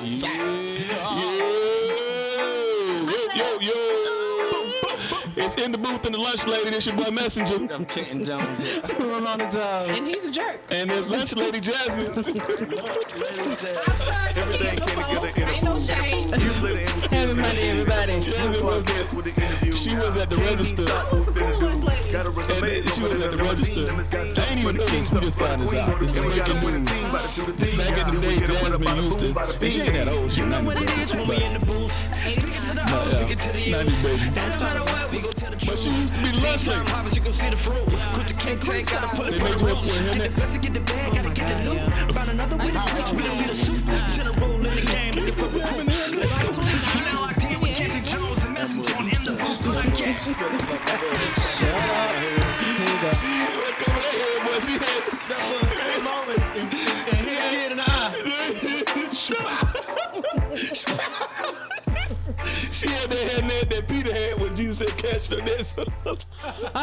Sorry. Yo. It's in the booth and the lunch lady. This your boy Messenja. I'm CantonJones. Ramona Jones. And he's a jerk. And the lunch lady Jasmine. Everything came together in Ain't no shame. Happy Monday, everybody. Jasmine was there. She was at the register. Who's the cool lunch lady? And she was at the register. I ain't even know this. We just found this out. This is breaking news. Back in the day, Jasmine used to. And she ain't that old. She 90s. Not this baby. But she used to be the lunch lady. They made you up with her next. She had that head that Peter had when Jesus said, "Catch the net."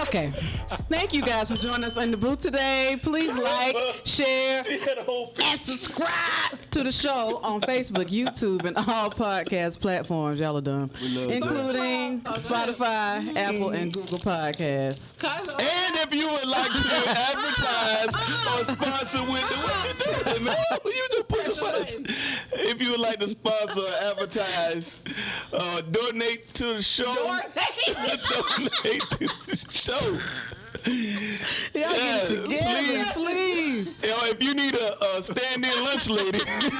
Okay. Thank you guys for joining us in the booth today. Please like, share, and subscribe to the show on Facebook, YouTube, and all podcast platforms. Y'all are done. Including Spotify, Apple, and Google Podcasts. And if you would like to advertise or sponsor with what you doing, man? What you do? Put the buttons. If you would like to sponsor or advertise, donate to the show. Donate to the show. Y'all get together, please. If you need a stand-in lunch lady,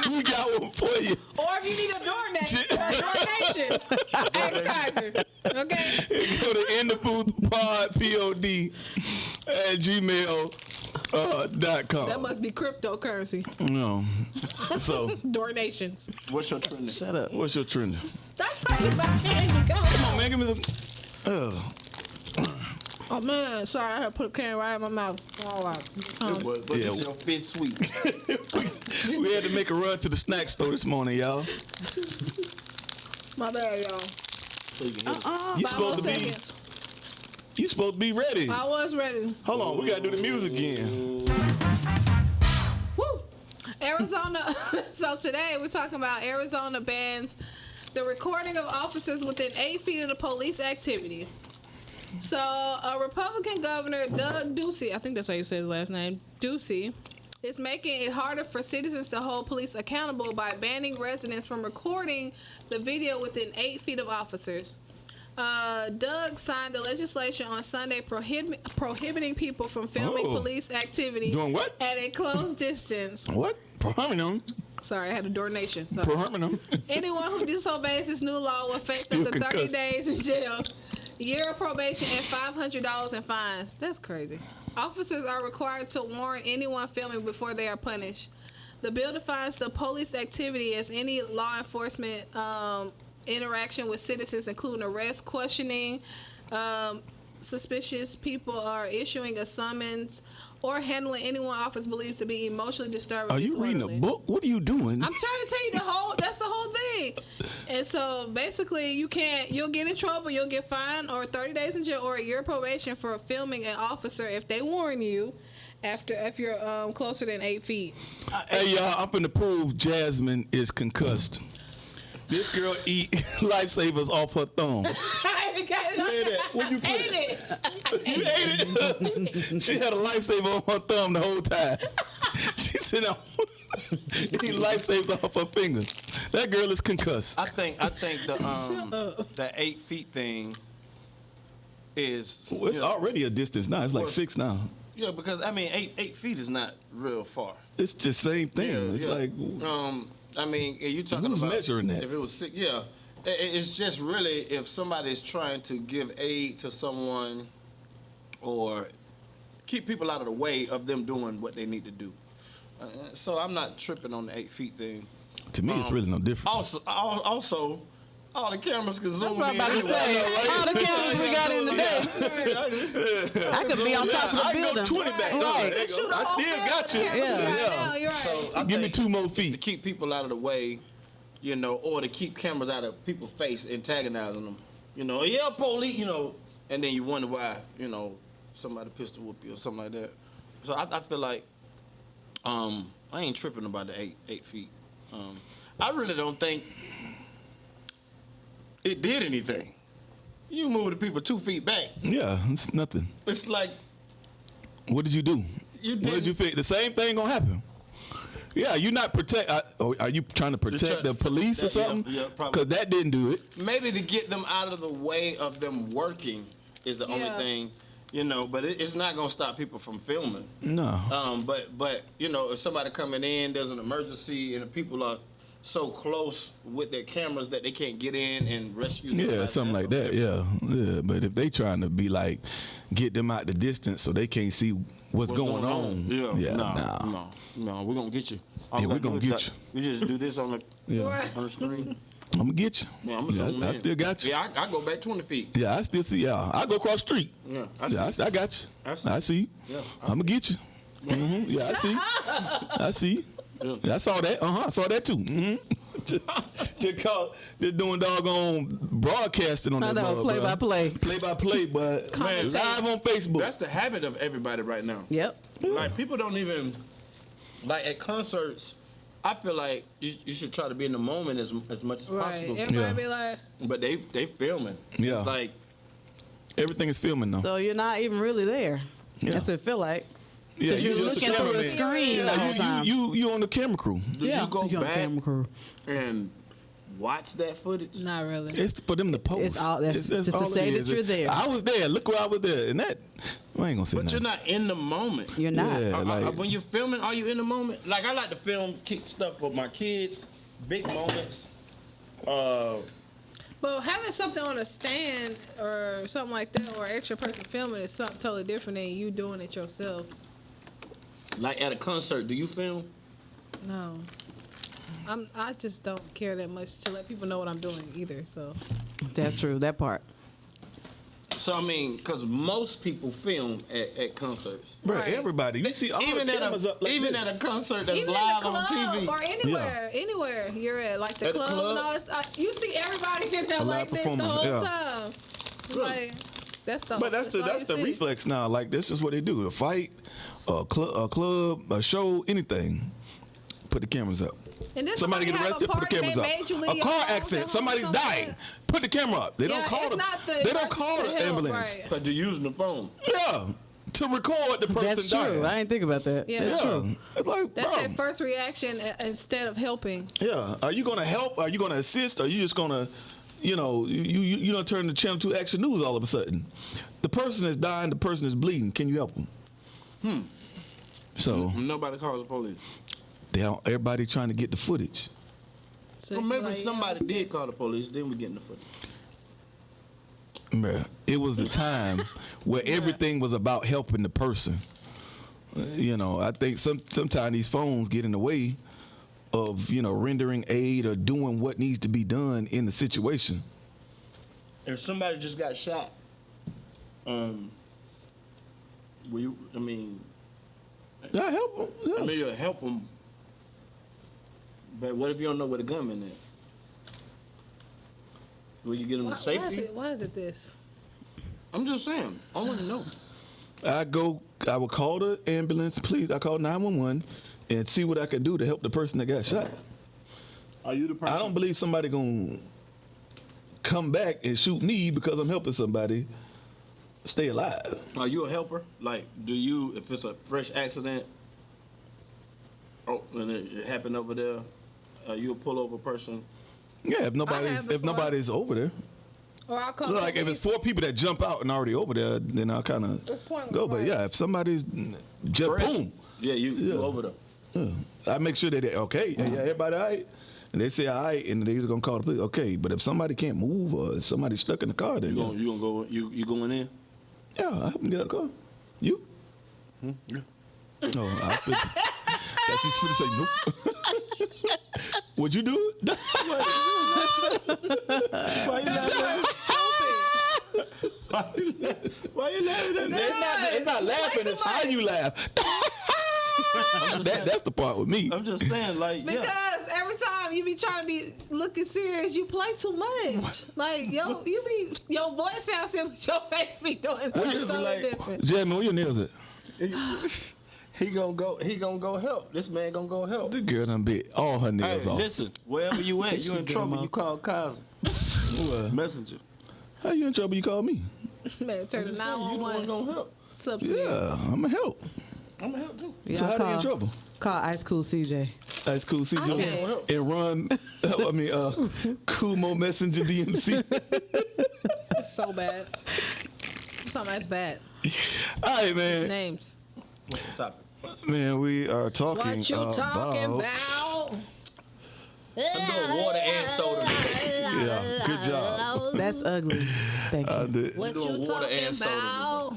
we got one for you. Or if you need a donation, ask Kaiser. Okay? Go to intheboothpod, P-O-D, at gmail.com. That must be cryptocurrency. No. So. Donations. What's your trend? Shut up. What's your trend? That's probably my hand to go. Come on, man. Give me the. Oh man, sorry, I had to put a can right in my mouth. All right. What is your fifth sweet? We had to make a run to the snack store this morning, y'all. My bad, y'all. You supposed to be ready. I was ready. Hold on, we gotta do the music again. Woo! Arizona. So today we're talking about Arizona bans the recording of officers within 8 feet of the police activity. So a Republican governor, Doug Ducey, I think that's how you say his last name, Ducey, is making it harder for citizens to hold police accountable by banning residents from recording the video within 8 feet of officers. Doug signed the legislation on Sunday prohibiting people from filming police activity Doing what? at a close distance. What? Prohibiting. Sorry, I had a donation. Sorry. Prohibiting. Anyone who disobeys this new law will face Still up to 30 concussed. days in jail, a year of probation, and $500 in fines. That's crazy. Officers are required to warn anyone filming before they are punished. The bill defines the police activity as any law enforcement interaction with citizens, including arrest, questioning, suspicious people, are issuing a summons, or handling anyone office believes to be emotionally disturbed. Are you reading a book? What are you doing? I'm trying to tell you that's the whole thing. And so basically you'll get in trouble, you'll get fined or 30 days in jail or a year probation for filming an officer if they warn you if you're closer than 8 feet. Hey y'all, I'm finna prove Jasmine is concussed. This girl eat lifesavers off her thumb. I haven't got it on that. Where you put ate it. You ate it. She had a lifesaver on her thumb the whole time. She said, eat lifesavers off her fingers. That girl is concussed. I think the 8 feet thing is. Well, it's already a distance now. It's like 6 now. Yeah, because I mean, 8 feet is not real far. It's the same thing. Yeah, it's yeah. like. I mean, are you talking Who's about measuring that? If it was 6, yeah. It's just really if somebody's trying to give aid to someone or keep people out of the way of them doing what they need to do. So I'm not tripping on the 8 feet thing. To me, it's really no different. Also, all the cameras can zoom in. That's what I'm about to say. All the cameras we got in today. I could be on top of the building. I can go 20 back. Right. I still got you. Yeah, you're right. So I Give me think 2 more to feet. keep people out of the way, or to keep cameras out of people's face, antagonizing them. Yeah, police, and then you wonder why, somebody pistol whoop you or something like that. So I feel like I ain't tripping about the 8 feet. I really don't think it did anything. You move the people 2 feet back. Yeah, it's nothing. It's like, What did you do? What did you think? The same thing gonna happen. Yeah, you not protect. Are you trying to protect the police or something? Yeah, Because that didn't do it. maybe to get them out of the way of them working is the only thing, but it's not gonna stop people from filming. No. But if somebody coming in, there's an emergency, and the people are so close with their cameras that they can't get in and rescue them. Yeah, something like that. Yeah. But if they trying to be like, get them out the distance so they can't see what's going on. Yeah. No, we're gonna get you. Yeah, we're gonna get you. We just do this on the on the screen. I'm gonna get you. Yeah, I'm gonna zoom I in. still got you. Yeah, I go back 20 feet. Yeah, I still see y'all. I go across the street. Yeah, I got you. I see you. Yeah, I'm gonna get you. Yeah, I see. I see. Yeah, I saw that. I saw that too. Just doing doggone broadcasting on I that. know, play by play. Play by play, but Man, live on Facebook. That's the habit of everybody right now. Yep. Like people don't even like at concerts. I feel like you should try to be in the moment as much as possible. Everybody be like, But they filming. Yeah. It's like Everything is filming now. So you're not even really there. Yeah. That's what it feel like. Yeah, You're just looking through a cameraman. screen the whole time. You on the camera crew. do you go you're on back camera crew. and watch that footage? not really. It's for them to post. It's all- that's just to all say it that is. you're there. I was there. Look where I was there, and that I ain't gonna say But nothing. you're not in the moment. You're not. Yeah, like When you're filming, are you in the moment? Like I like to film stuff with my kids, big moments. But having something on a stand or something like that, or extra person filming, is something totally different than you doing it yourself. Like at a concert, do you film? No, I just don't care that much to let people know what I'm doing either. So That's true. That part. So I mean, because most people film at concerts. bro, Right. everybody. You see all Even the at cameras up like even this. at a concert that's even live in the on club TV. or anywhere you're at, like the At the club, club? and all this, you see everybody in there A like live this the performer, whole yeah. time. Like that's the. But that's all the you see. reflex now. Like this is what they do: a fight, a club, a show, anything. Put the cameras up. And then Somebody get have a arrested, put the party, cameras they up. made you leave A your car phones at accident, home, somebody's something like dying. that. Put the camera up. They don't call it's the not the they don't call to the help, ambulance. right. Because you're using the phone. Yeah, to record the person That's dying. true. I didn't think about that. Yeah. That's Yeah, true. it's like That's bro. that first reaction instead of helping. Yeah, are you gonna help? Are you gonna assist? Are you just gonna, you don't turn the channel to Action News all of a sudden? The person is dying. The person is bleeding. Can you help them? So Nobody calls the police. everybody trying to get the footage. So Well, you maybe like, somebody did call the police. Then we get in the footage. Bruh, it was a time where everything was about helping the person. I think sometimes these phones get in the way of rendering aid or doing what needs to be done in the situation. If somebody just got shot, will you? I mean, I help them. Yeah. you'll help them. But what if you don't know where the gunman is? Will you get them to safety? Why is it this? I'm just saying. I want to know. I will call the ambulance, please. I call 911 and see what I can do to help the person that got shot. Are you the person? I don't believe somebody gonna come back and shoot me because I'm helping somebody stay alive. Are you a helper? Like, do you, if it's a fresh accident, and it happened over there, are you a pullover person? Yeah, if before. nobody's over there. Or I'll call. Like if it's 4 people that jump out and already over there, then I'll kind of go. But yeah, if somebody's just Fresh? boom, Yeah, you over there. I make sure that they're okay. Yeah, everybody all right? And they say all right, and they're gonna call the police. Okay, but if somebody can't move or if somebody's stuck in the car, then You gonna go? You going in? yeah, I help them get out of the car. You? Yeah. No, I feel that she's finna say nope. Would you do it? Why you laughing? Why you laughing at that? It's not laughing, it's how you laugh. That's the part with me. I'm just saying, like, Because every time you be trying to be looking serious, you play too much. Like your voice sounds simple, but your face be doing something totally different. Jasmine, where your nails at? He gonna go help. This man gonna go help. The girl done bit all her Hey, nails off. listen, wherever you at, you in trouble. You call Kaiser. What? Messenger. How you in trouble? You call me? Man, turn to You the one 911. gonna help. What's up to Yeah, I'm going to help. I'm gonna help too. So how they in Y'all trouble? call Ice Cool CJ. That's cool. See, Okay. and run. Kumo Messenger DMC. It's so bad. I'm talking about it's bad. All right, man. Names. What's the topic? Man, we are talking What you talking about? I'm doing water and soda. Yeah, good job. That's ugly. Thank you. I did. What doing you water talking and soda about?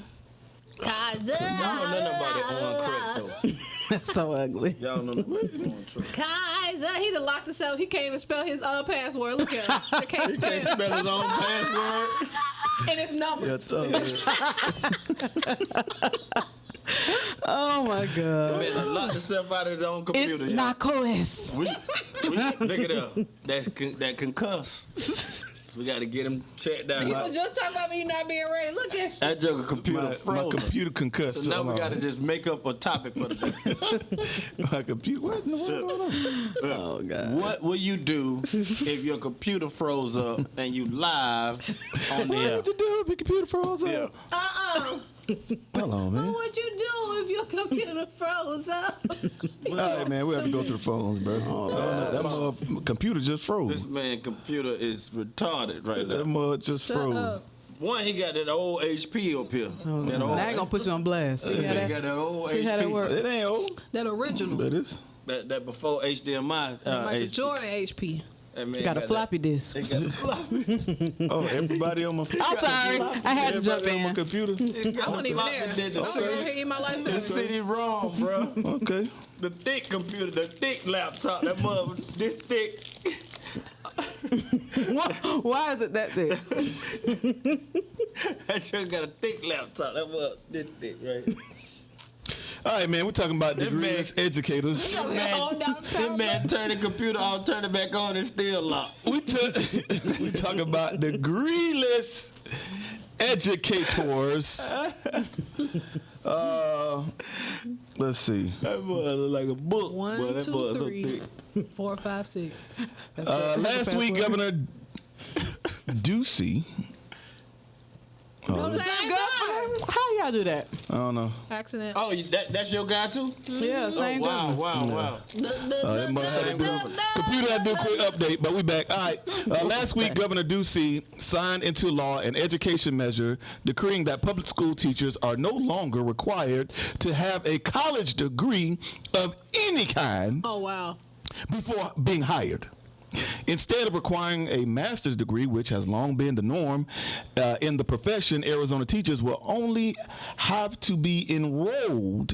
Kaiser. Y'all don't know nothing about that on crack though. That's so ugly. Y'all don't know nothing about that on crack. Kaiser. He done locked himself. He can't even spell his password. Look at him. He can't spell Can't it. spell his own password. And it's numbers. Oh my God. Man, done locked himself out of his own It's computer. y'all. narcosis. We look it up. That can cuss. We got to get him checked out. You was just talking about me not being ready. Look at you. That joker computer My frozen. computer concussed. So now Hold we got to on. just make up a topic for the day. My computer. What in the world going on? Oh God. What will you do if your computer froze up and you live on the What air? would you do if your computer froze up? Hold on, man. What would you do if your computer froze up? All right, man. We have to go to the phones, bro. That mother computer just This froze. man computer is retarded right That now. mother just Shut froze. up. One, he got that old HP up here. That old, Now I gonna put you on blast. See he how got that, that old see how that HP. work? It ain't old. That original. That is. That before HDMI. Michael HP. Jordan HP. That man You got a that- floppy disk. He got a floppy. Oh, everybody on my. I'm sorry. I had to jump Everybody on my in. computer. I wasn't even there. Did the I was over here eating my life The savings. CD-ROM, bro. Okay. The thick computer, the thick laptop, that mother, this thick. Why is it that thick? That sure got a thick laptop. That mother, this thick, right? All right, man. We're talking about degreeless educators. This man turned the computer off, turned it back on, it's still locked. We talking about degreeless educators. Let's see. That boy look like a book. boy. 1, That 2, boy so 3, thick. 4, 5, 6. Last week, Governor Ducey. Go the same guy. How y'all do that? I don't know. Accident. Oh, that's your guy too? Yeah, same Wow, government. wow. It must have to do. Computer had to do a quick update, but we back. All right. Last week, Governor Ducey signed into law an education measure decreeing that public school teachers are no longer required to have a college degree of any kind Oh, wow. before being hired. Instead of requiring a master's degree, which has long been the norm in the profession, Arizona teachers will only have to be enrolled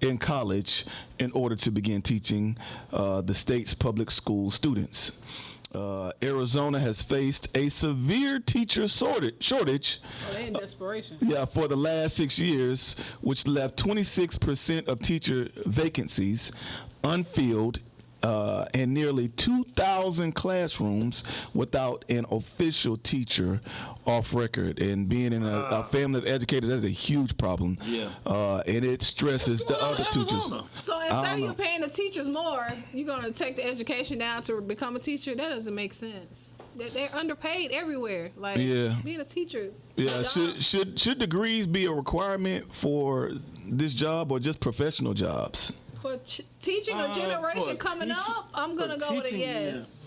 in college in order to begin teaching the state's public school students. Arizona has faced a severe teacher shortage. Oh, they in desperation. Yeah, for the last 6 years, which left 26% of teacher vacancies unfilled and nearly 2,000 classrooms without an official teacher off record. And being in a family of educators, that's a huge problem. Yeah. And it stresses the other teachers. So instead of you paying the teachers more, you're going to take the education down to become a teacher? That doesn't make sense. They're underpaid everywhere. Like, Yeah. being a teacher. Yeah, job. should degrees be a requirement for this job or just professional jobs? For teaching a generation for coming teaching- up, I'm going to for go with a teaching, yes.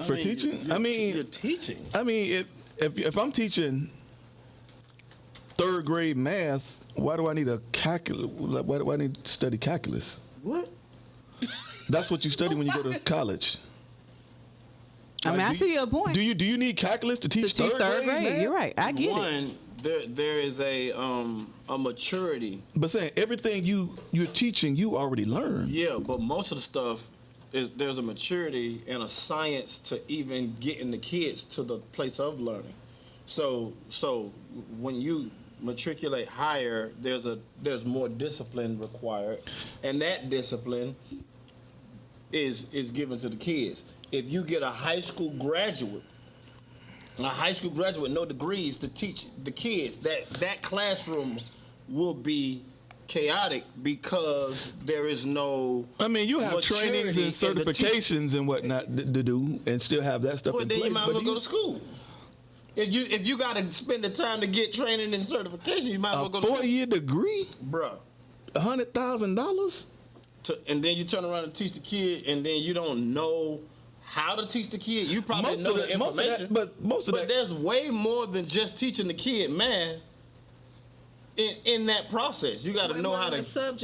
For teaching? You're teaching. I mean, if I'm teaching third grade math, why do I need a calculus? Why do I need to study calculus? What? That's what you study when you go to college. I mean, I see your point. Do you need calculus to teach, to teach third grade, math? you're right. I get it. One, there is a maturity. But saying everything you're teaching, you already learned. Yeah, but most of the stuff there's a maturity and a science to even getting the kids to the place of learning. So when you matriculate higher, there's more discipline required, and that discipline is given to the kids. If you get a high school graduate, no degrees to teach the kids, that classroom will be chaotic because there is no. I mean, you have trainings and certifications and whatnot to do, and still have that stuff in place. Then you might as well go to school. If you got to spend the time to get training and certification, you might as well go to school. A 4-year degree, bruh. $100,000. And then you turn around and teach the kid, and then you don't know how to teach the kid. You probably know the information, but there's way more than just teaching the kid math. In that process, you got to know how to.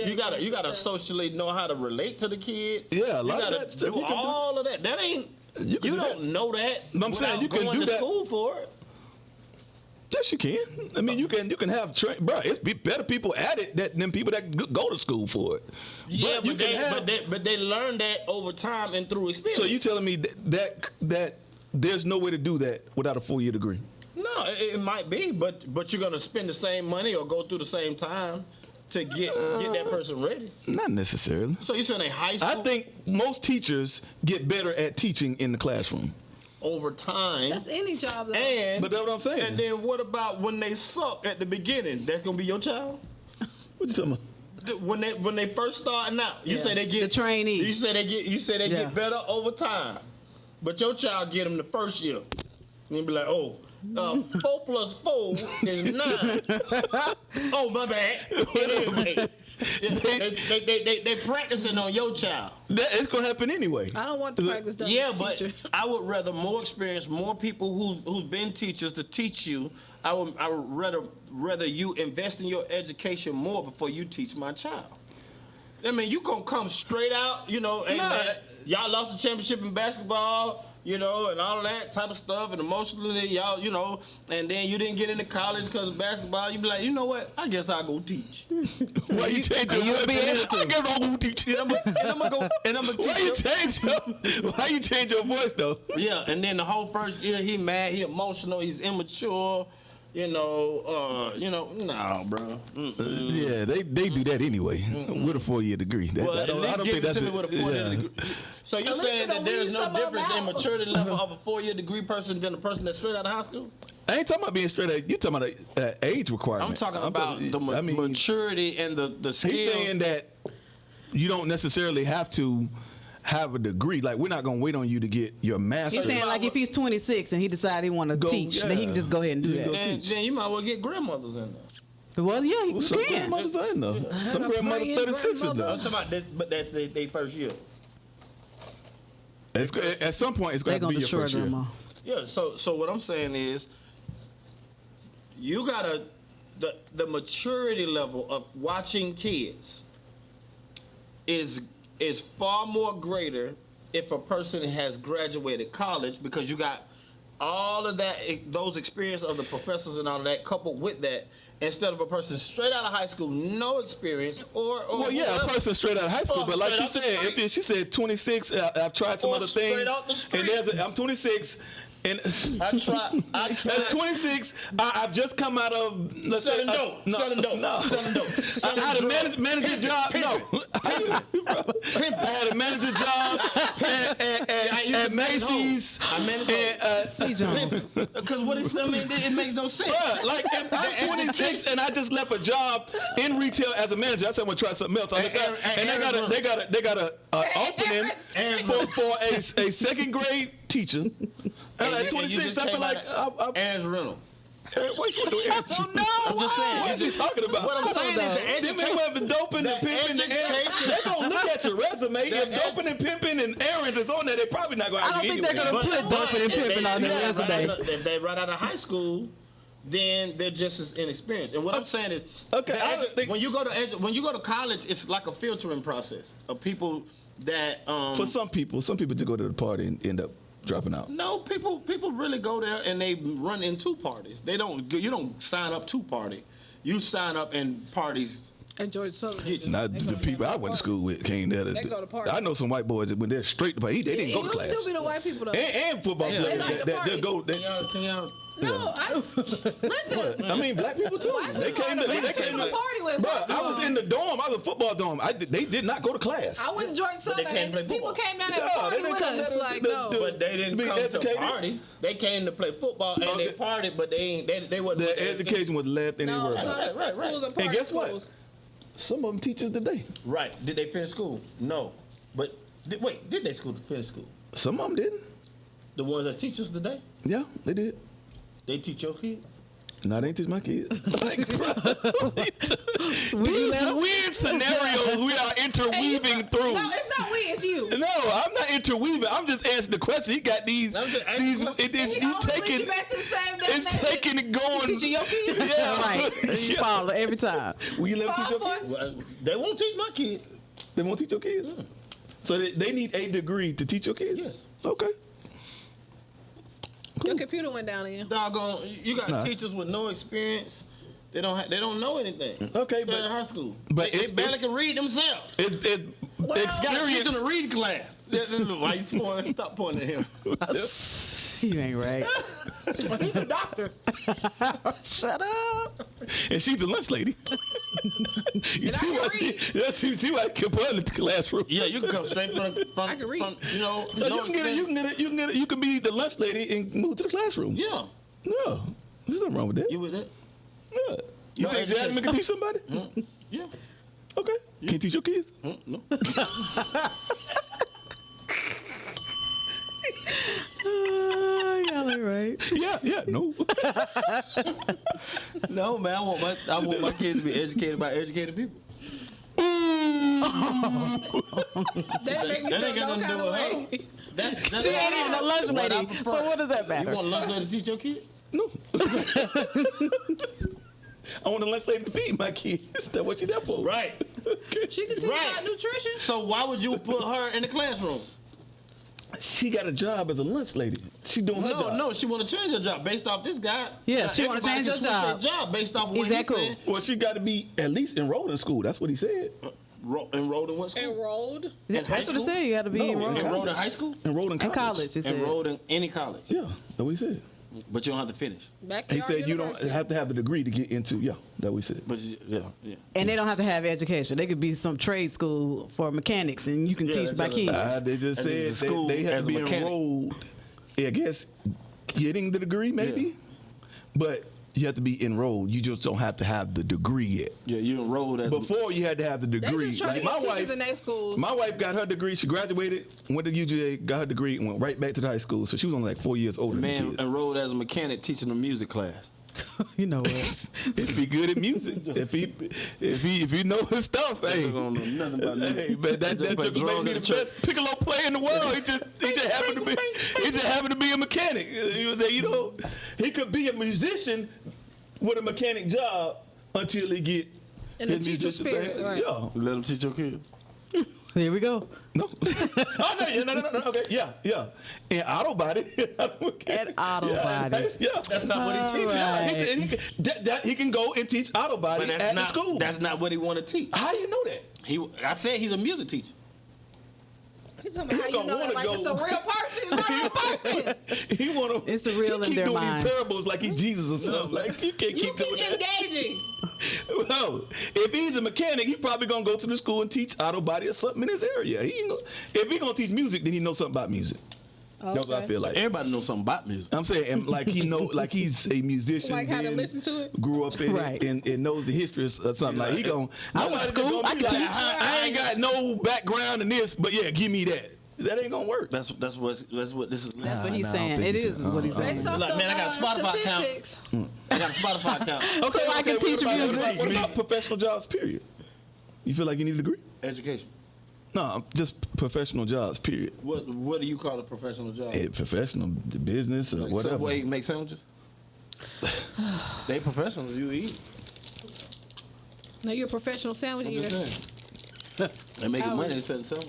You got to socially know how to relate to the kid. Yeah, a lot of that stuff. Do all of that. That ain't. You don't know that. I'm saying you can going do to that. School for it. Yes, you can. I mean, you can have bro. It's better people at it than people that go to school for it. Yeah, but they learn that over time and through experience. So you telling me that there's no way to do that without a 4-year degree? No, it might be, but you're gonna spend the same money or go through the same time to get that person ready. Not necessarily. So you saying a high school? I think most teachers get better at teaching in the classroom. Over time. That's any job, though. But that's what I'm saying. And then what about when they suck at the beginning? That's gonna be your child? What you talking about? When they first starting out, you say they get the trainee. You say they get better over time, but your child get them the first year. And you be like, 4 plus 4 is 9. Oh, my bad. They practicing on your child. It's gonna happen anyway. I don't want the practice done. Yeah, but I would rather more experience, more people who've been teachers to teach you. I would rather you invest in your education more before you teach my child. I mean, you gonna come straight out, and y'all lost the championship in basketball. And all that type of stuff, and emotionally, y'all, and then you didn't get into college because of basketball. You be like, you know what? I guess I'll go teach. Why you change your voice? I guess I'll go teach. And I'm gonna teach. Why you change your voice though? Yeah, and then the whole first year, he mad, he emotional, he's immature. No, bro. Yeah, they do that anyway with a 4-year degree. I don't think that's it. With a 4-year degree. So you're saying that there's no difference in maturity level of a 4-year degree person than a person that's straight out of high school? I ain't talking about being straight out. You talking about age requirement? I'm talking about the maturity and the skill. He's saying that you don't necessarily have to have a degree. Like, we're not gonna wait on you to get your master's. He's saying, like, if he's 26 and he decided he want to teach, then he can just go ahead and do that. Then you might as well get grandmothers in there. Well, yeah, you some can. grandmothers are in there. Some grandmothers 36 in there. I'm talking about but that's their first year. At some point, it's going to be your first year. Yeah. So what I'm saying is, you gotta the maturity level of watching kids is far more greater if a person has graduated college, because you got all of that, those experience of the professors and all of that coupled with that, instead of a person straight out of high school, no experience, or well, yeah, whatever. A person straight out of high school, but like she said, she said 26, I've tried some other things, and I'm 26. And I tried. That's 26. I've just come out of selling dope. Selling dope. I had a manager job. I had a manager job at Macy's. I managed because what it makes no sense. But like, if I'm 26 and I just left a job in retail as a manager, I said I'm gonna try something else. And they got a opening for a second grade teacher. And like 26, I feel like Aaron's rental. What you doing? I'm just saying. What is he talking about? What I'm saying is the education. Them doping and pimping and Aaron, they're gonna look at your resume. If doping and pimping and Aaron's is on there, they're probably not gonna. I don't think they're gonna put doping and pimping on their resume. If they right out of high school, then they're just as inexperienced. And what I'm saying is, when you go to college, it's like a filtering process of people that. For some people just go to the party and end up dropping out. No, people really go there and they run in two parties. You don't sign up to party. You sign up and parties. And George Sullivan. Not the people I went to school with came there. They go to party. I know some white boys that when they're straight to party, they didn't go to class. Still be the white people though. And football players that go. Can y'all? No, listen. I mean, black people too. They came to party with. Bro, I was in the dorm. I was a football dorm. They did not go to class. I went to George Sullivan. People came down there to party with us. Like, no. But they didn't come to party. They came to play football and they partied, but they wasn't. Their education was less than they were. Schools and guess what? Some of them teachers today. Right. Did they finish school? No. But did they finish school? Some of them didn't. The ones that's teachers today? Yeah, they did. They teach your kids? No, they ain't teach my kids. Like, bro, these left? weird scenarios we are interweaving through. No, it's not we, it's you. No, I'm not interweaving. I'm just asking the question. He got these. I'm just asking These. the question. He You always lead taking. you back to the same It's destination. taking it going. Teaching your kids? Yeah, Right. You follow every time. Will you let them teach your Fall kids? for it. Well, they won't teach my kid. They won't teach your kids. So they need a degree to teach your kids. Yes. Okay. Your computer went down again. Doggone, you got Nah. teachers with no experience. They don't know anything. Okay, Straight but- out of high school. but they it's- barely can read themselves. It Got to teach experience. them to read class. Why you pointing? Stop pointing at him. You ain't right. He's a doctor. Shut up. And she's the lunch lady. You see why you see why I kept her in the classroom. Yeah, you can come straight from I can read. you know. So no you can get it. You can be the lunch lady and move to the classroom. Yeah, No, there's nothing wrong with that. you with it? Yeah. You No think education. Jasmine can teach somebody? Yeah. Okay. Can you teach your kids? No. Y'all ain't right. Yeah. No. No, man. I want my kids to be educated by educated people. That make me That feel ain't got no nothing to kind do of with way. her. That's She ain't even a lunch what I lady. prefer. So what does that You matter? want a lunch lady to teach your kid? No. I want a lunch lady to feed my kids. That's what you there for. Right. Okay. She can teach Right. about nutrition. So why would you put her in the classroom? She got a job as a lunch lady. She doing her job. No, she want to change her job based off this guy. Yeah, Now, she wanna everybody change her can switch job. their job based off of what Is that he cool? said. Well, she got to be at least enrolled in school. That's what he said. Enrolled in what school? Enrolled. In high That's what it school? said. You got to be No, enrolled. Enrolled in high school? Enrolled in In college. college, it said. Enrolled in any college. Yeah, that's what he said. But you don't have to finish. He Backyard said you don't university. have to have the degree to get into. Yeah, that's what he said. But yeah. And they don't have to have education. They could be some trade school for mechanics, and you can Yeah, teach that's by just- kids. They just As said a school, they have as to a be mechanic. enrolled. I guess getting the degree maybe, but you have to be enrolled. You just don't have to have the degree yet. Yeah, you enrolled as Before you had to have the They degree. just trying to Like get teachers in their schools. my wife got her degree. She graduated, went to UGA, got her degree, and went right back to the high school. So she was only like 4 years older than the man kids. enrolled as a mechanic teaching a music class. You know what? If he good at music, if he know his stuff, hey. don't know nothing about music. Hey, but that Just play just drums made me in the the church. best piccolo player in the world. He just happened to be a mechanic. He was there, he could be a musician with a mechanic job until he get In the his teacher musician spirit, thing. right. Yeah. Let them teach your kids. Here we go. No. Oh, no. Okay. Yeah. And auto body. And auto body. Yeah. That's not what he teaches. Alright. Yeah, he can go and teach auto body But at that's the school. That's not what he want to teach. How you know that? I said he's a music teacher. He's talking about how you gonna know that wanna like go. it's a real person. It's not a real person. He want to. It's real in keep their doing minds. these parables like he's Jesus or something. Like you can't You keep doing keep that. engaging. Well, if he's a mechanic, he probably gonna go to the school and teach auto body or something in his area. If he gonna teach music, then he knows something about music. That's what I feel like. Everybody knows something about music. I'm saying, and like like he's a musician. Like how to then listen to it? Grew up in Right. it and knows the history or something. Like he gon' I went to school, I can like, teach. I ain't got no background in this, but yeah, give me that. That ain't gonna work. That's what this is. That's what he's no, I don't saying. think It he's is saying- what he's saying. Based off Like, the man, I got a Spotify account. statistics. I got a Spotify account. Okay, So I can teach what music. What about professional jobs? Period. You feel like you need a degree? Education. No, just professional jobs. Period. What do you call a professional job? Hey, professional business or whatever. Subway make sandwiches. They professionals. You eat. Now you're a professional sandwich I'm eater. just saying. They making money instead of selling.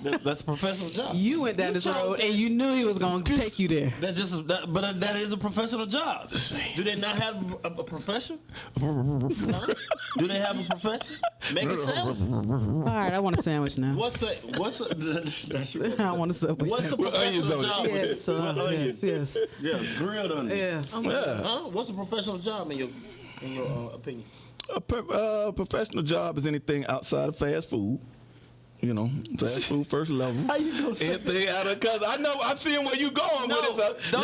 That's a professional job. You went down You this chose road, and this. you knew he was going to take you there. That's just but that is a professional job. Do they not have a profession? No? Do they have a profession? Making sandwiches. All right, I want a sandwich now. What's a that's your I want a Subway What's a sandwich. professional onions on job? it. Yes, What onions? yes, Yeah, grilled onions. yes. Yeah. Huh? What's a professional job in your opinion? A professional job is anything outside of fast food. You know, fast food first level. How you gonna say anything out of? Cause I know I'm seeing where you going with it. So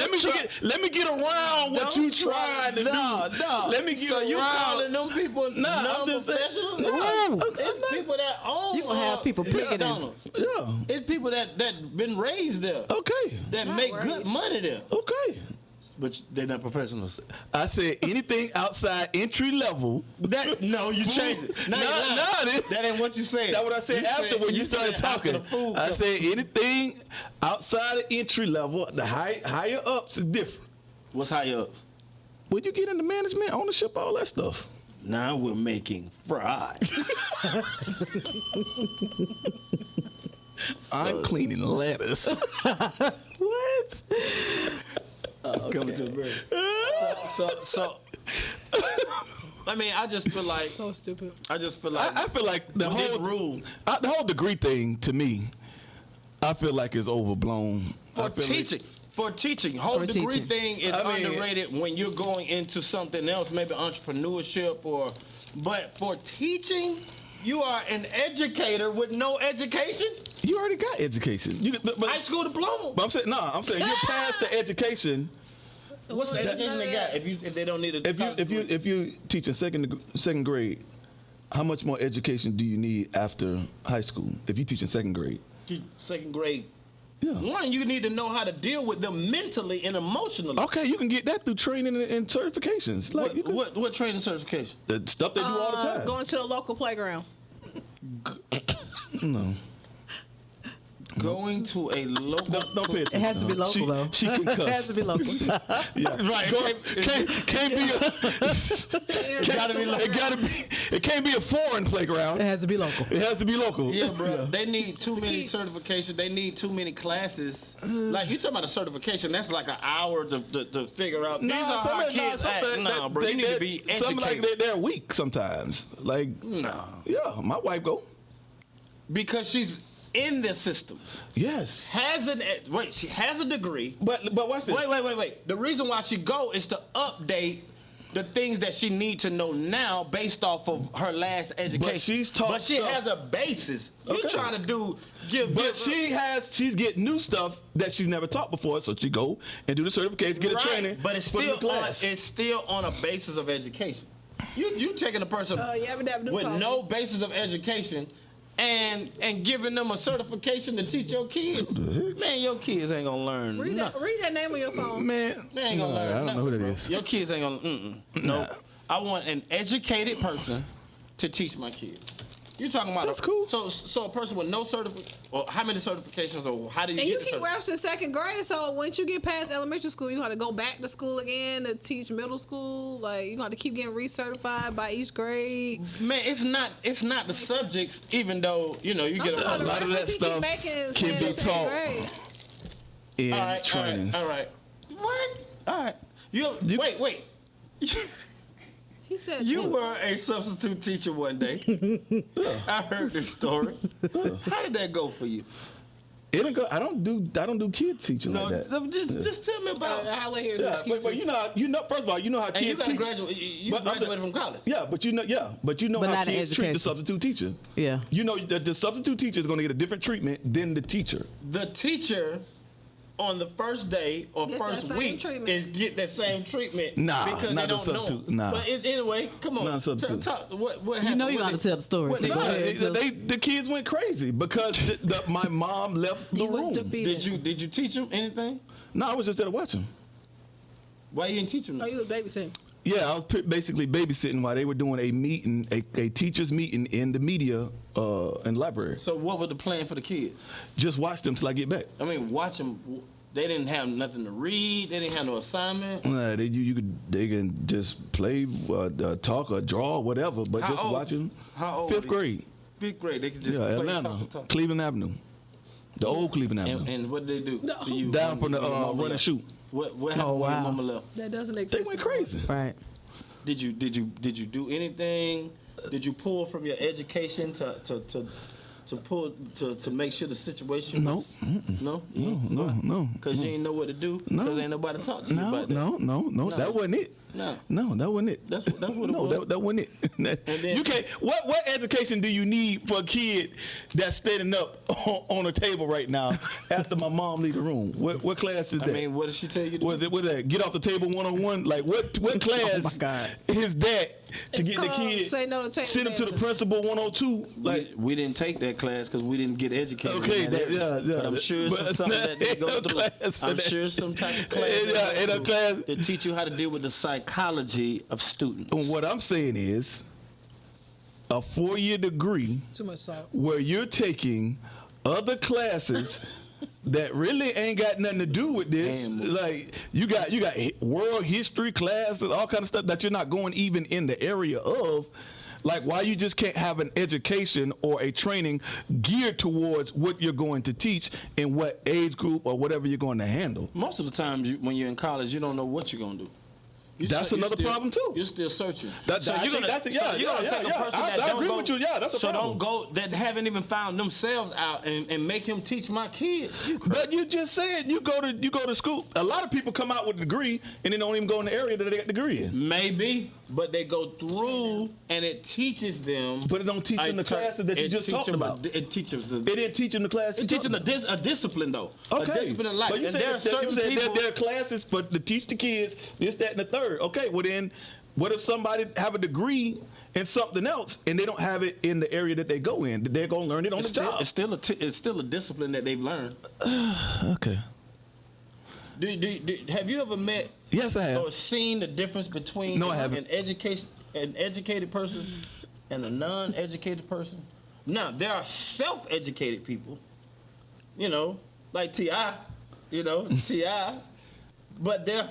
let me get around what you trying to do. No. Let me get so around. you calling them people non-professionals? No. It's people that own. You gonna have people picking McDonald's. Yeah. It's people that been raised there. Okay. That Not make raised. good money there. Okay. But they're not professionals. I said anything outside entry level. No, you changed it. No, That ain't what you said. That's what I said after when you started talking. I said anything outside of entry level, the higher ups is different. What's higher ups? When you get into management, ownership, all that stuff. Now we're making fries. I'm cleaning lettuce. What? Coming to America. So, I mean, I just feel like So stupid. I just feel like I feel like the with this whole rule the whole degree thing to me, I feel like is overblown. for teaching, whole For degree teaching. thing is I mean, underrated when you're going into something else, maybe entrepreneurship but for teaching, you are an educator with no education. You already got education. High school diploma. But I'm saying you're past the education. What's the education they got if they don't need a If you teach in second grade, how much more education do you need after high school? If you teach in second grade, second grade. yeah. One, you need to know how to deal with them mentally and emotionally. Okay, you can get that through training and certifications. Like What training certification? the stuff they do all the time. Going to a local playground. No. Going to a local. Don't pay attention. It has to be local, though. She can cuss. It has to be local. Yeah. Right. Can't be it can't be a foreign playground. It has to be local. It has to be local. Yeah, bro. They need too many key. certifications. They need too many classes. Like you talking about a certification, that's like an hour to figure out. These are how kids act. No, bro. You need to be educated. Some like they're weak sometimes. Like No, yeah, my wife go. because she's in the system. Yes. She has a degree. But watch this. Wait. The reason why she go is to update the things that she need to know now based off of her last education. But she's taught But she stuff. has a basis. You Okay. trying to But she's getting new stuff that she's never taught before, so she go and do the certification, get a training. But it's for the still class. it's still on a basis of education. You taking a person with no basis of education and giving them a certification to teach your kids. Man, your kids ain't gonna learn Read that name on your phone. Man, They ain't gonna learn I don't nothing, know who that bro. is. Your kids ain't gonna. No, I want an educated person to teach my kids. You talking about That's cool. So a person with no certificate, or how many certifications, or how do you And get you the keep referencing second grade, so once you get past elementary school, you got to go back to school again to teach middle school. Like you got to keep getting recertified by each grade. Man, it's not the subjects, even though you get A lot of that stuff can be taught in trainings. All right. What? All right. Wait. He said You were a substitute teacher one day. I heard this story. How did that go for you? It didn't go. I don't do kid teaching like that. Just tell me about. I'll let hear Yeah, some but excuses. you know. First of all, you know how And you kids got teach. you But I'm saying- graduated from college. Yeah, but you know But how not in kids treat the education. substitute teacher. Yeah. You know that the substitute teacher is going to get a different treatment than the teacher. The teacher on the first day or Gets that first same week treatment. is get that same treatment. Nah, because not they the don't know. substitute. Nah. But anyway, come on. Not a substitute. What happened? You know you What got to they- tell the story. what So they- go ahead. The kids went crazy because my mom left the He was room. defeated. Did you teach them anything? No, I was just there to watch them. Why you didn't teach them? Oh, you was babysitting. Yeah, I was basically babysitting while they were doing a meeting, a teachers meeting in the media in the library. So what was the plan for the kids? Just watch them till I get back. I mean, watch them. They didn't have nothing to read. They didn't have no assignment. They can just play, talk, or draw, whatever. But How just old? watching. How old? Fifth grade. Fifth grade. They could just Yeah, play, Atlanta, talk. Cleveland Avenue, the old Cleveland Avenue. And what did they do to you? Down from the when your mama run and left? shoot. What happened Oh, when your wow. mama left? That doesn't They exist. went crazy. Right. Did you do anything? Did you pull from your education to to make sure the situation. No. Was, no. No. Because you ain't know what to do. No. Because ain't nobody talk to you about that. No. That wasn't it. No, that wasn't it. That's what it no, was. that wasn't it. then, you can't. What education do you need for a kid that's standing up on a table right now after my mom leave the room? What class is that? I mean, what did she tell you to do? What that? Get off the table 101? Like what class Oh my God. is that to It's get the called kid? Say No to Table Send him to the Dancing. principal 102. Like we didn't take that class because we didn't get educated. okay, in that area. yeah. But I'm sure it's something that they go through. I'm sure it's some type of class. In a class to teach you how to deal with the psychology of students. What I'm saying is a 4-year degree Too much salt. where you're taking other classes that really ain't got nothing to do with this. Damn. Like you got world history classes, all kind of stuff that you're not going even in the area of. Like why you just can't have an education or a training geared towards what you're going to teach in what age group or whatever you're going to handle. Most of the times, when you're in college, you don't know what you're gonna do. That's another problem too. You're still searching. That's you're gonna take a person that I don't agree go, with you. Yeah, that's a so problem. don't go that haven't even found themselves out and make him teach my kids. But you just said you go to school. A lot of people come out with a degree and they don't even go in the area that they got the degree in. Maybe, but they go through and it teaches them. But it don't teach them the classes that you just talked about. It teaches them. It didn't teach them the classes. It teaches them a discipline though. Okay. A discipline in life. But you And said there are certain people. there are classes to teach the kids this, that, and the third. Okay, well then, what if somebody have a degree in something else and they don't have it in the area that they go in? They're gonna learn it on the job. It's still a discipline that they've learned. Okay. Have you ever met? Yes, I have. Or seen the difference between No, I haven't. an educated person and a non-educated person? Now there are self-educated people, like T.I., T.I., but there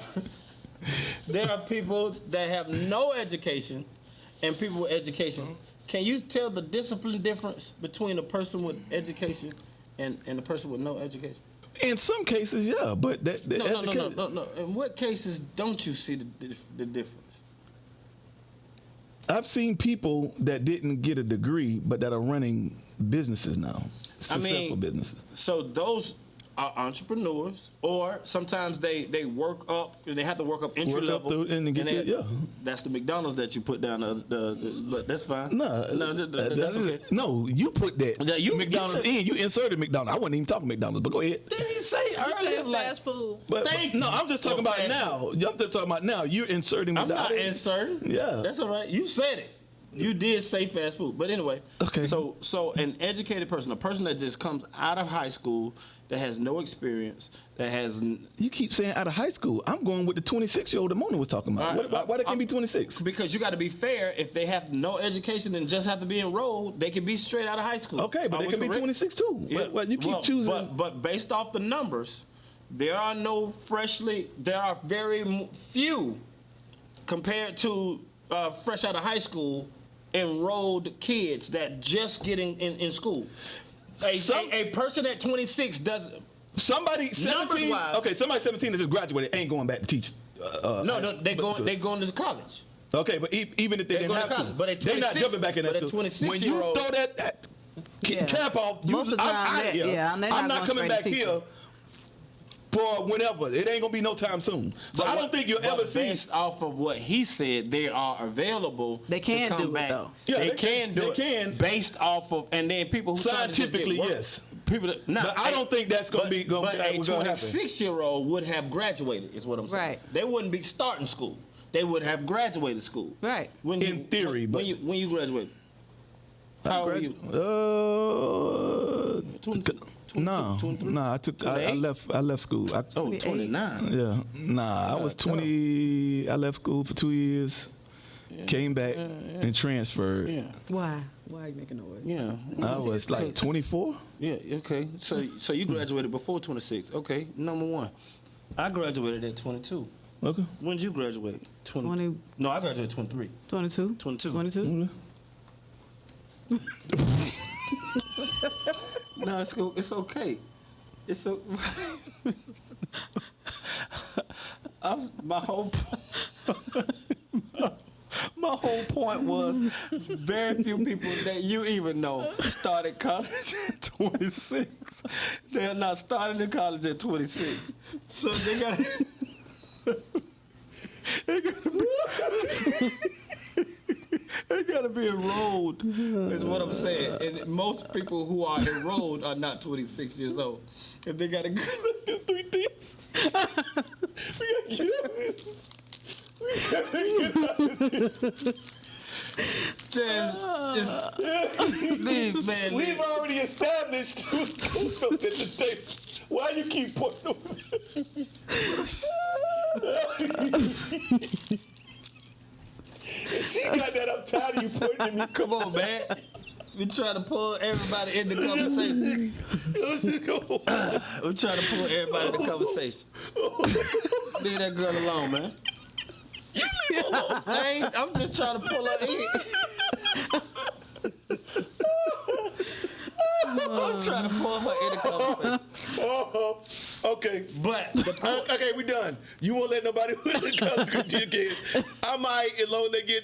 are people that have no education and people with education. Can you tell the discipline difference between a person with education and a person with no education? In some cases, yeah, but No. In what cases don't you see the difference? I've seen people that didn't get a degree but that are running businesses now, successful businesses. So those are entrepreneurs, or sometimes they work up. They have to work up entry level, That's the McDonald's that you put down. But that's fine. That's okay. No, you put that McDonald's in. You inserted McDonald's. I wasn't even talking McDonald's, but go ahead. Didn't he say You earlier? said fast food. But no, I'm just talking about now. I'm just talking about now. You're inserting I'm McDonald's. not inserting. Yeah, that's all right. You said it. You did say fast food, but anyway. Okay. So an educated person, a person that just comes out of high school, that has no experience, that has. You keep saying out of high school. I'm going with the 26-year-old that Mona was talking about. Why they can't be 26? Because you got to be fair. If they have no education and just have to be enrolled, they can be straight out of high school. Okay, but they can be 26 too. Yeah. But you keep choosing. But based off the numbers, there are very few compared to fresh out of high school enrolled kids that just getting in school. A person at 26 doesn't. Somebody 17. Okay, somebody 17 that just graduated ain't going back to teach. They going to college. Okay, but even if they didn't have to, but they're not jumping back in that school. When you throw that cap off, I'm out of here. I'm not coming back here for whenever. It ain't gonna be no time soon. So I don't think you'll ever see. Based off of what he said, they are available. They can to come do back. it though. Yeah, they can do it. They can based off of, and then people who scientifically, try to yes. People that, but I don't think that's gonna be. But a 26-year-old would have graduated. Is what I'm saying. Right. They wouldn't be starting school. They would have graduated school. Right. In theory, but when you graduated, how old were you? I left school. 29. Yeah. I was 20. I left school for 2 years. Yeah. Came back and transferred. Yeah. Why are you making noise? Yeah. I was like 24. Yeah. Okay. So you graduated before 26. Okay. Number one, I graduated at 22. Okay. When did you graduate? 20. No, I graduated 23. 22. 22. 22. No, it's cool. It's okay. It's so. my My whole point was very few people that you even know started college at 26. They're not starting in college at 26. So they got they gotta be enrolled, is what I'm saying. And most people who are enrolled are not 26 years old. If they gotta go do 3 things, we gotta get out of this. We've already established who's at the table. Why you keep pointing over She got that. I'm tired of you pointing at me. Come on, man. We trying to pull everybody in the conversation. We trying to pull everybody in the conversation. Leave that girl alone, man. I'm just trying to pull her in. I'm trying to pull her in the conversation. Okay, but okay, we done. You won't let nobody again. I might, as long as they get,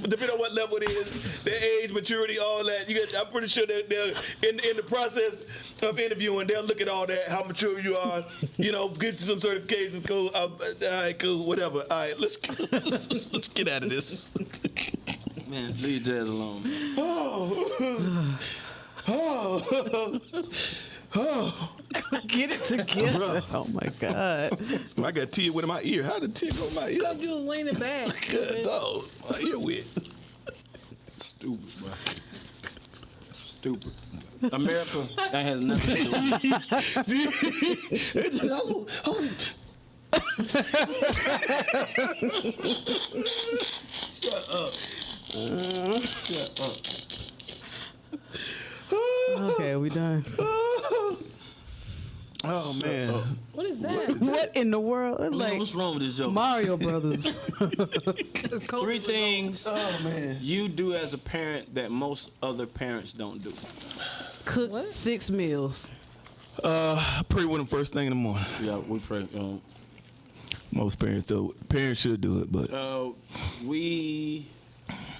depending on what level it is, their age, maturity, all that. I'm pretty sure they're in the process of interviewing. They'll look at all that, how mature you are. You know, get you some certifications. Cool. All right, cool. Whatever. All right, let's get out of this. Man, leave Jazz alone. Get it together. Oh my God. I got tear wet in my ear. How did tear go in my ear? Because you was leaning back. Good dog. My ear wet. Stupid, bro. Stupid. America, that has nothing to do with it. Shut up. Okay, we done. Oh man. What is that? What in the world? It's like What's wrong with this joke? Mario Brothers. It's cold. 3 things Man. you do as a parent that most other parents don't do. Cook What? 6 meals. I pray with them first thing in the morning. Yeah, we pray. Most parents do. Parents should do it, but We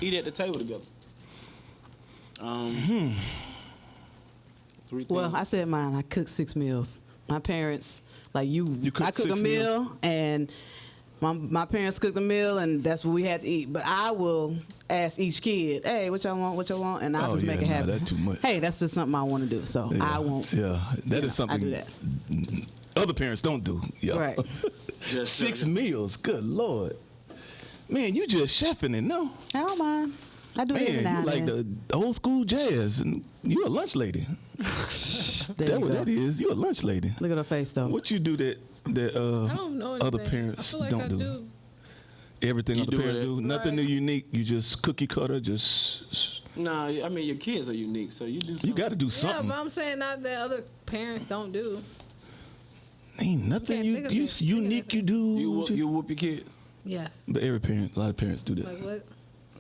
eat at the table together. 3 things. Well, I said mine. I cook 6 meals. My parents, like You cook I cook a 6 meal, and my parents cook a meal, and that's what we had to eat. But I will ask each kid, "Hey, what y'all want? What y'all want?" And I'll just make it happen. That's too much. Hey, that's just something I want to do. So Yeah. I won't. Yeah, that is something I do that. other parents don't do. Yeah. Right. Yes, 6 sir. meals. Good Lord. Man, you just chefing it, no? I don't mind. I do it every Man, now you and like then. the old school jazz. And you a lunch lady. There That's you what go. that is. You a lunch lady. Look at her face, though. What you do that I don't know anything. other parents I feel like don't I do? Everything You other do parents it. do. Nothing Right. new unique. You just cookie cutter. Just Nah, I mean, your kids are unique, so you do something. you got to do Yeah, something. but I'm saying not that other parents don't do. Ain't nothing Can't you think of you it. Think of unique you it. do. You whoop your kid. Yes. But every parent, a lot of parents do that. Like what?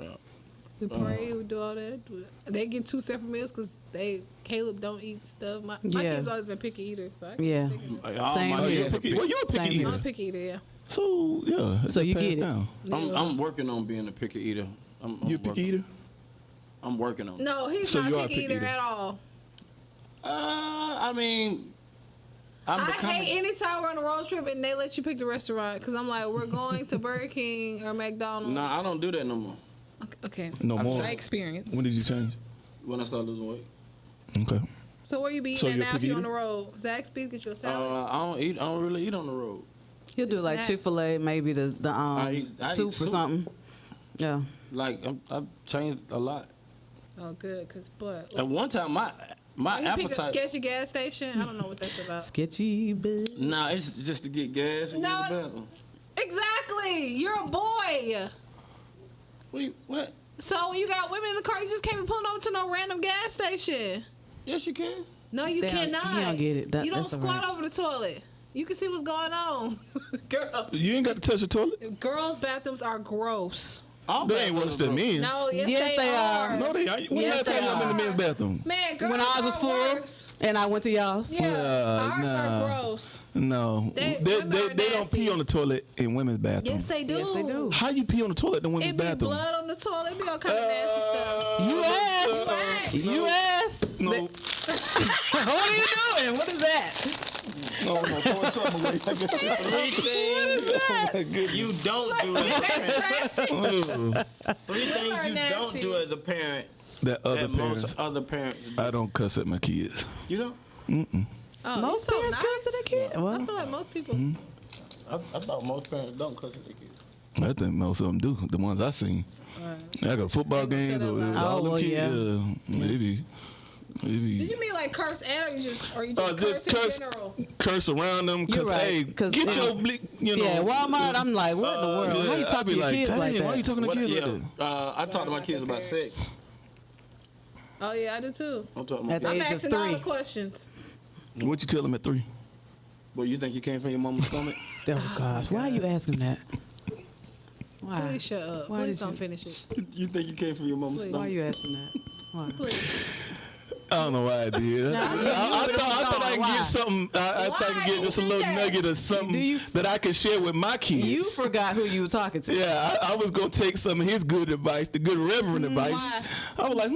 Yeah. We pray, we do all that. They get 2 separate meals because Caleb don't eat stuff. My Yeah. kid's always been picky eater, so I can't Yeah. think of it. Same my Oh, here. you're a kids are picky. Well, you're a Same picky here. I'm a eater. picky eater, yeah. So yeah. So you pass get it. down. I'm working on being a picky eater. I'm You a picky eater? I'm working on it. No, he's So not you a are a picky picky eater eater. at all. I mean, I'm I becoming. hate anytime we're on a road trip and they let you pick the restaurant because I'm like, we're going to Burger King or McDonald's. Nah, I don't do that no more. Okay. No more. My experience. When did you change? When I start losing weight. Okay. So where you be So eating you're at a now if picky you're on eater? the road? Zaxby's, get you a salad. I don't really eat on the road. He'll do Just like snack. Chick-fil-A, maybe the I eat soup or soup. something. Yeah. Like I've changed a lot. Oh, good, because, but. At one time, my You picked a appetite. sketchy gas station? I don't know what that's about. Sketchy, but Nah, it's just to get gas and No. get the bathroom. Exactly. You're a boy. Wait, what? So when you got women in the car, you just can't be pulling over to no random gas station. Yes, you can. No, you They don't- cannot. he don't get it. You don't That's all squat right. over the toilet. You can see what's going on. You ain't got to touch the toilet. Girls' bathrooms are gross. They ain't worse than men. No, yes, Yes, they are. No, they aren't. When Yes, last time they you went in the are. men's bathroom? Man, girls When ours was are full worse. and I went to y'all's. Yeah, ours nah. are gross. No. They- They women are don't nasty. pee on the toilet in women's bathrooms. Yes, they do. Yes, they do. How you pee on the toilet in women's It be bathroom? blood on the toilet. It be all kind of nasty stuff. You asked. Facts. You asked. No. What are you doing? What is that? No, throw something away. Three things you don't do as a parent. Three things you don't nasty. do as a parent That other that parents. most other parents do. I don't cuss at my kids. You know? Oh, Most you so parents nice. cuss to their kid. I Well, feel like most people. I thought most parents don't cuss at their kids. I think most of them do. The ones I seen. I go to football Ain't gonna games tell or them all Oh, them well, kids. yeah. Maybe. Did you mean like curse at, or you just Just curse in general? curse around them, You're cause right, hey, 'cause, get you your know, you know. yeah, Walmart, I'm like, what in the world? How you I'd talk be to your kids dang, like that? why you talking to kids like that? I talk to my kids about sex. Oh yeah, I do too. I'm talking to my At the I'm kids. age of asking all 3. the questions. What you tell them at 3? Well, you think you came from your mama's stomach? Oh, gosh. Why are you asking that? Why? Please shut up. Why Please did don't you- finish it. You think you came from your mama's Please. Why are stomach? you asking that? Why? Please. I don't know why I did. I thought I could Why? get something. I thought I could get just a little nugget of something that I could share with my kids. You forgot who you were talking to. Yeah, I was gonna take some of his good advice, the good reverend advice. Why? I was like,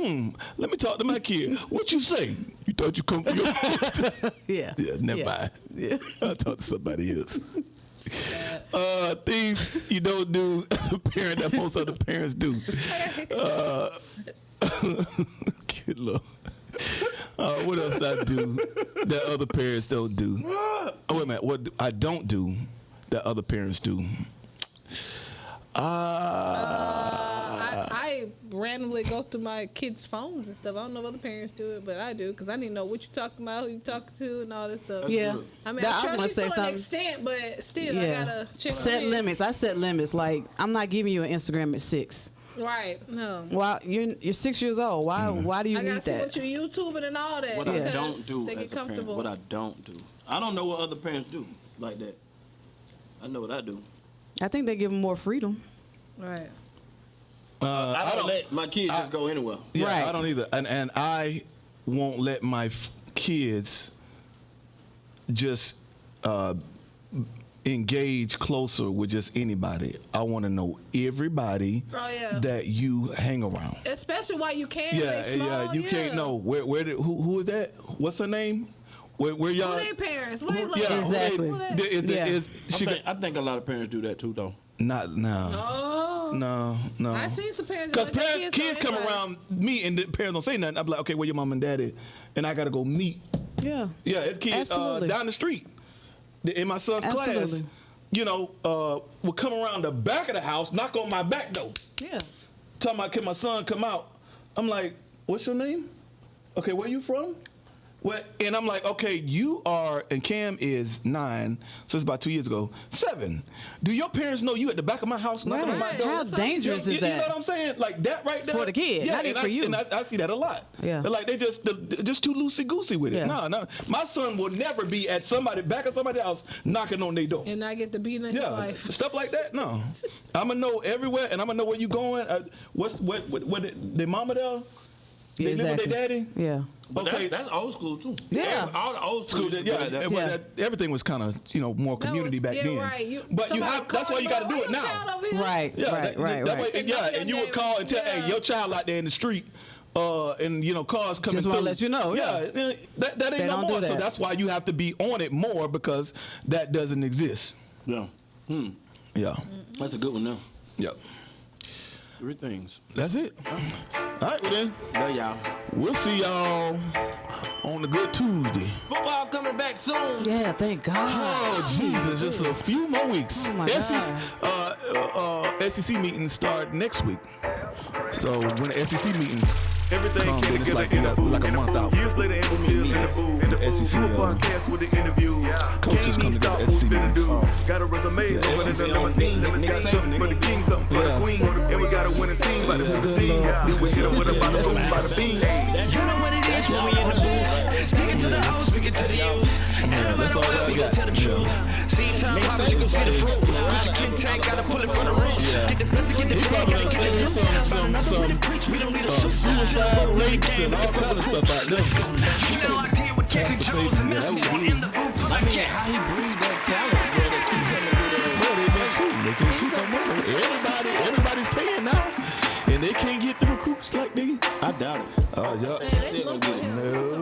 let me talk to my kid. What you say? You thought you come from your Yeah. Yeah, never Yeah. mind. Yeah. I'll talk to somebody else. Things you don't do as a parent that most other parents do. Good Lord. What else I do that other parents don't do? Oh, wait a minute. What I don't do that other parents do? I randomly go through my kids' phones and stuff. I don't know if other parents do it, but I do because I need to know what you talking about, who you talking to, and all this stuff. Yeah. I mean, That- I was trust gonna you say to an something. extent, but still, Yeah. I gotta check Set in. limits. I set limits. Like, I'm not giving you an Instagram at 6. Right? No. Why you're 6 years old? Why do you I gotta need see that? what you YouTubing and all that. What I because don't do they get as a parent. comfortable. What I don't do. I don't know what other parents do like that. I know what I do. I think they give them more freedom. Right. I don't let my kids just go anywhere. Yeah, Right. I don't either, and I won't let my kids just engage closer with just anybody. I want to know everybody Oh, yeah. that you hang around. Especially while you can. Yeah, they small, yeah, you can't know where did, who is that? What's her name? Where y'all? Who they parents? What they look Yeah, like? Exactly. Who they- Yeah. I think a lot of parents do that too, though. Not no. Oh. No. I seen some parents. Because let their kids go come anyway. around me and the parents don't say nothing. I'm like, okay, where your mom and daddy? And I gotta go meet. Yeah. Yeah, it's kids Absolutely. down the street in my son's class. Absolutely. You know, will come around the back of the house, knock on my back door, Yeah. talking about can my son come out? I'm like, what's your name? Okay, where you from? What? And I'm like, okay, you are, and Cam is 9, so it's about 2 years ago. 7. Do your parents know you at the back of my house knocking on my Right. door? How dangerous you is know that? what I'm saying? Like that right there. For the kid, Yeah, not even and for you. And I see that a lot. Yeah. They're like they're just too loosey goosey with it. Yeah. No. My son will never be at back of somebody's house knocking on their door. And I get to be in his Yeah, life. stuff like that. No, I'm gonna know everywhere, and I'm gonna know where you going. What their mama there? They live with their daddy. Yeah. But Okay. that's old school too. Yeah. All the old school. School, used to yeah, be like that. but everything was kind of more That community was- back yeah, then. Right. But you somebody have that's why call you got to do "Oh, it your child now. over here?" Right. Yeah, right. that way, Right. yeah, and you would call and tell, Yeah. hey, your child out there in the street, and cars coming Just through. wanna let you know, yeah. That ain't They no don't do more. So that. that's why you have to be on it more because that doesn't exist. Yeah. Yeah, That's a good one now. yeah. 3 things. That's it. All right, well then, There y'all. we'll see y'all on the good Tuesday. Football coming back soon. Yeah. Thank God. Oh Jesus! Just a few more weeks. Oh, my SEC meetings start next week. So when the SEC meetings Everything come, came then it's together like in the booth. like a month out. Years later, and we still in the booth. SEC, Do a podcast with the interviews. coaches come Can't even together, stop SEC who's finna meetings. do. Got a resume, over in the limousine. Got something for the king, something for the queen. And we got a winning team by the 15. We hit them with a bada boom, bada beam. You know what it is when we in the booth. Speaking to the old, speaking to the youth. Yeah, that's all I got. Tell the truth. See time, you can see the fruit. Shit tank, gotta pull it from the roof. Get the pussy, get the He probably done seen some suicide rates and all kind of stuff out there. We are locked in with CantonJones and Messenja in the booth. I mean, how he breed that talent, bro? They keep coming with Well, they been cheating. They can't cheat no more. Everybody's paying now, and they can't get the recruits like they. I doubt it. Oh, yeah.